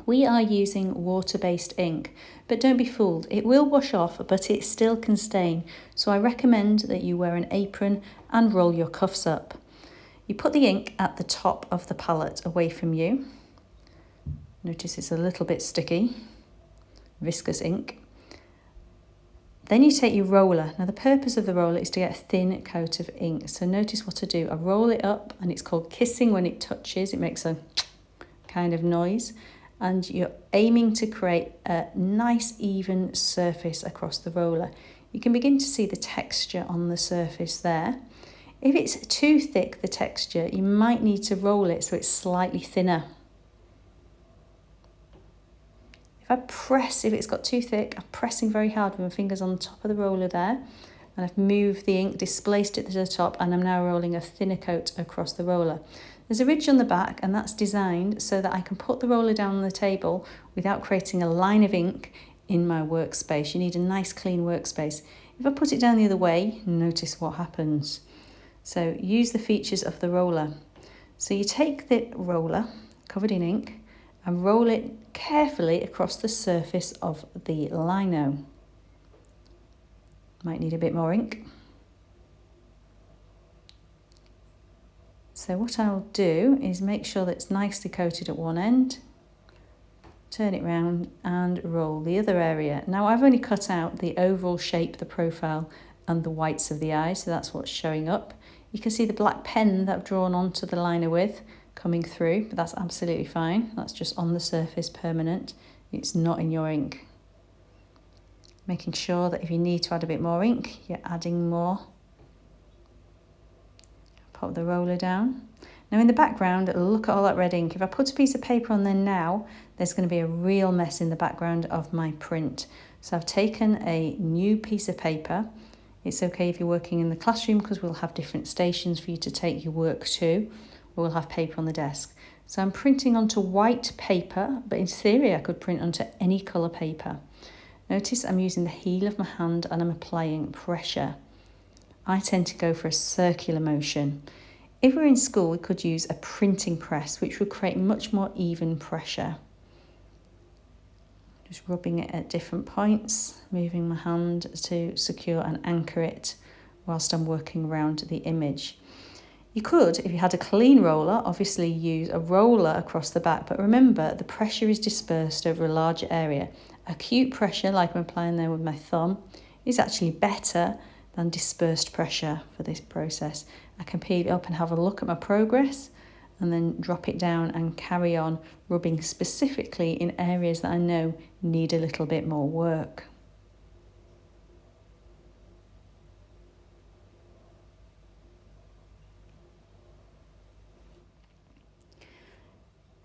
We are using water-based ink, but don't be fooled. It will wash off, but it still can stain. So I recommend that you wear an apron and roll your cuffs up. You put the ink at the top of the palette away from you. Notice it's a little bit sticky, viscous ink. Then you take your roller. Now the purpose of the roller is to get a thin coat of ink. So notice what I do. I roll it up, and it's called kissing when it touches. It makes a kind of noise. And you're aiming to create a nice even surface across the roller. You can begin to see the texture on the surface there. If it's too thick, the texture, you might need to roll it so it's slightly thinner. If it's got too thick, I'm pressing very hard with my fingers on the top of the roller there, and I've moved the ink, displaced it to the top, and I'm now rolling a thinner coat across the roller. There's a ridge on the back, and that's designed so that I can put the roller down on the table without creating a line of ink in my workspace. You need a nice clean workspace. If I put it down the other way, notice what happens. So use the features of the roller. So you take the roller covered in ink and roll it carefully across the surface of the lino. Might need a bit more ink. So what I'll do is make sure that it's nicely coated at one end, turn it round and roll the other area. Now I've only cut out the oval shape, the profile, and the whites of the eyes, so that's what's showing up. You can see the black pen that I've drawn onto the liner with coming through, but that's absolutely fine. That's just on the surface, permanent. It's not in your ink. Making sure that if you need to add a bit more ink, you're adding more. Pop the roller down. Now in the background, look at all that red ink. If I put a piece of paper on there now, there's going to be a real mess in the background of my print. So I've taken a new piece of paper. It's okay if you're working in the classroom because we'll have different stations for you to take your work to. We'll have paper on the desk. So I'm printing onto white paper, but in theory I could print onto any colour paper. Notice I'm using the heel of my hand and I'm applying pressure. I tend to go for a circular motion. If we're in school, we could use a printing press, which would create much more even pressure. Just rubbing it at different points, moving my hand to secure and anchor it whilst I'm working around the image. You could, if you had a clean roller, obviously use a roller across the back, but remember the pressure is dispersed over a larger area. Acute pressure, like I'm applying there with my thumb, is actually better than dispersed pressure for this process. I can peel it up and have a look at my progress and then drop it down and carry on rubbing specifically in areas that I know need a little bit more work.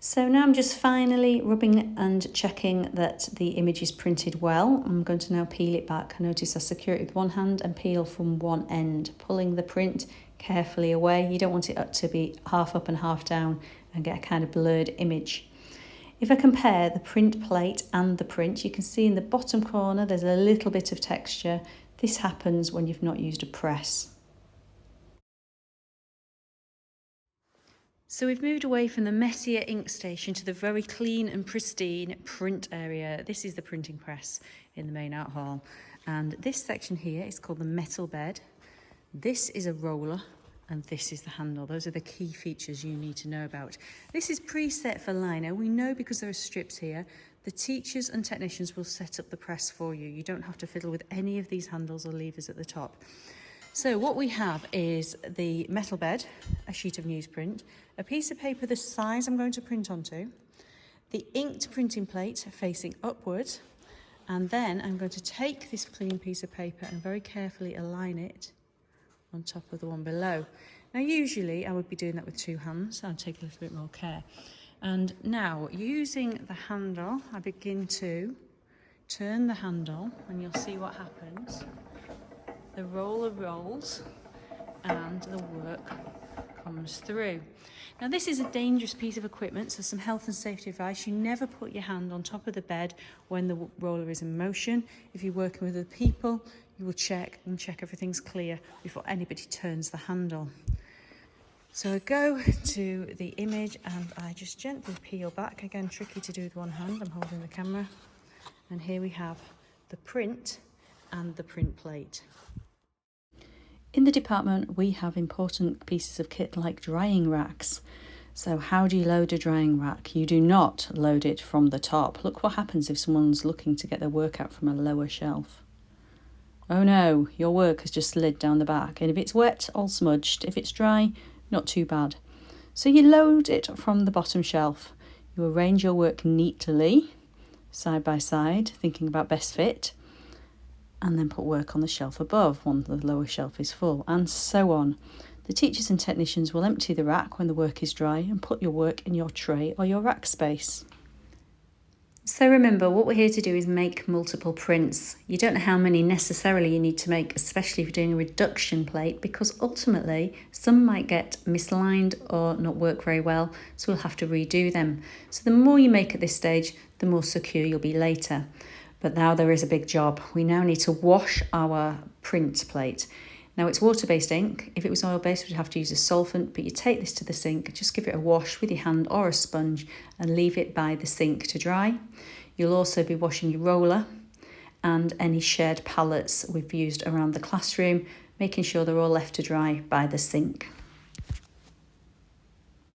So now I'm just finally rubbing and checking that the image is printed well. I'm going to now peel it back. Notice I secure it with one hand and peel from one end, pulling the print carefully away. You don't want it to be half up and half down and get a kind of blurred image. If I compare the print plate and the print, you can see in the bottom corner there's a little bit of texture. This happens when you've not used a press. So we've moved away from the messier ink station to the very clean and pristine print area. This is the printing press in the main art hall. And this section here is called the metal bed. This is a roller and this is the handle. Those are the key features you need to know about. This is preset for lino. We know because there are strips here, the teachers and technicians will set up the press for you. You don't have to fiddle with any of these handles or levers at the top. So what we have is the metal bed, a sheet of newsprint, a piece of paper the size I'm going to print onto, the inked printing plate facing upwards, and then I'm going to take this clean piece of paper and very carefully align it on top of the one below. Now usually I would be doing that with two hands, so I'll take a little bit more care. And now using the handle, I begin to turn the handle and you'll see what happens. The roller rolls and the work comes through. Now this is a dangerous piece of equipment, so some health and safety advice. You never put your hand on top of the bed when the roller is in motion. If you're working with other people, you will check everything's clear before anybody turns the handle. So I go to the image and I just gently peel back. Again, tricky to do with one hand, I'm holding the camera. And here we have the print and the print plate. In the department, we have important pieces of kit like drying racks. So how do you load a drying rack? You do not load it from the top. Look what happens if someone's looking to get their work out from a lower shelf. Oh no, your work has just slid down the back. And if it's wet, all smudged. If it's dry, not too bad. So you load it from the bottom shelf. You arrange your work neatly, side by side, thinking about best fit, and then put work on the shelf above when the lower shelf is full, and so on. The teachers and technicians will empty the rack when the work is dry and put your work in your tray or your rack space. So remember, what we're here to do is make multiple prints. You don't know how many necessarily you need to make, especially if you're doing a reduction plate, because ultimately some might get misaligned or not work very well, so we'll have to redo them. So the more you make at this stage, the more secure you'll be later. But now there is a big job. We now need to wash our print plate. Now it's water-based ink. If it was oil-based, we'd have to use a solvent, but you take this to the sink, just give it a wash with your hand or a sponge and leave it by the sink to dry. You'll also be washing your roller and any shared palettes we've used around the classroom, making sure they're all left to dry by the sink.